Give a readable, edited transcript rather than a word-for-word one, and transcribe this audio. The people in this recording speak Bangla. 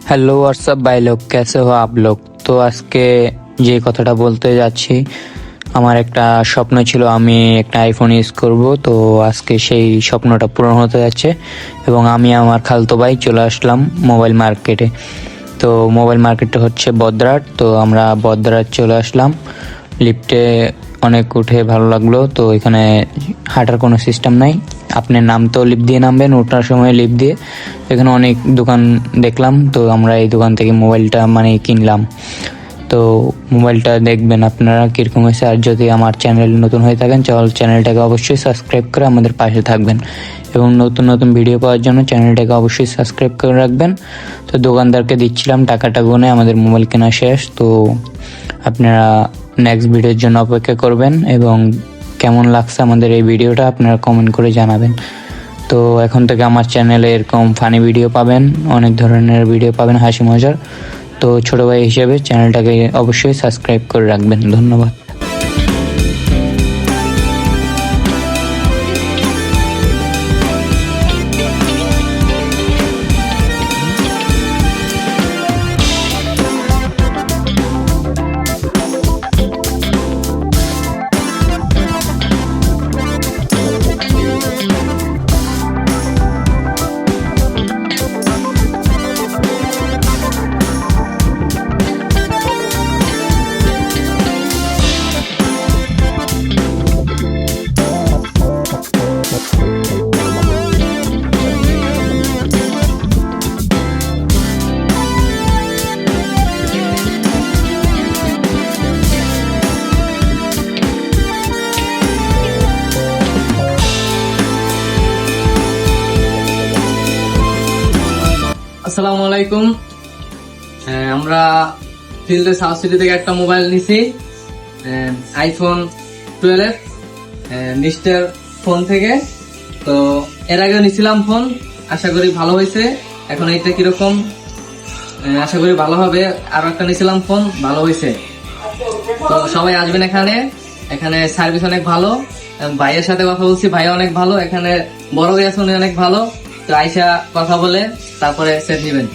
हेलो व्हाट्सअप भाई लोग, कैसे हो आप लोग। তো আজকে যে কথাটা বলতে যাচ্ছি, আমার একটা স্বপ্ন ছিল আমি একটা আইফোন ইউজ করব। তো আজকে সেই স্বপ্নটা পূরণ হতে যাচ্ছে এবং আমি আমার খালতো ভাই চলে আসলাম মোবাইল মার্কেটে। তো মোবাইল মার্কেটটা হচ্ছে বদ্রাট। তো আমরা বদ্রাট চলে আসলাম, লিফটে অনেক উঠে ভালো লাগলো। তো এখানে হাঁটার কোনো সিস্টেম নাই, আপনি নামতেও লিফট দিয়ে নামবেন, ওঠার সময় লিফট দিয়ে। এখানে অনেক দোকান দেখলাম, তো আমরা এই দোকান থেকে মোবাইলটা কিনলাম। তো মোবাইলটা দেখবেন আপনারা কীরকম হয়েছে। আর যদি আমার চ্যানেল নতুন হয়ে থাকেন, চ্যানেলটাকে অবশ্যই সাবস্ক্রাইব করে আমাদের পাশে থাকবেন এবং নতুন নতুন ভিডিও পাওয়ার জন্য চ্যানেলটাকে অবশ্যই সাবস্ক্রাইব করে রাখবেন। তো দোকানদারকে দিচ্ছিলাম টাকাটা গুনে, আমাদের মোবাইল কেনা শেষ। তো আপনারা নেক্সট ভিডিওর জন্য অপেক্ষা করবেন এবং কেমন লাগছে আমাদের এই ভিডিওটা আপনারা কমেন্ট করে জানাবেন। তো এখন থেকে আমার চ্যানেলে এরকম ফানি ভিডিও পাবেন, অনেক ধরনের ভিডিও পাবেন, হাসি মজার। তো ছোট ভাই হিসেবে চ্যানেলটাকে অবশ্যই সাবস্ক্রাইব করে রাখবেন। ধন্যবাদ। আসসালামু আলাইকুম। আমরা ফিল্ডে সাউথ সিটি থেকে একটা মোবাইল নিছি, আইফোন 12 মিস্টার ফোন থেকে। তো এর আগে নিছিলাম ফোন, আশা করি ভালো হয়েছে। এখন এইটা কিরকম আশা করি ভালো হবে। আরো একটা নিছিলাম ফোন, ভালো হয়েছে। তো সবাই আসবেন এখানে, এখানে সার্ভিস অনেক ভালো। ভাইয়ের সাথে কথা বলছি, ভাই অনেক ভালো। এখানে বড় ভাই আছে, উনি অনেক ভালো। তো আইসা কথা বলে তারপরে সেট নিবেন।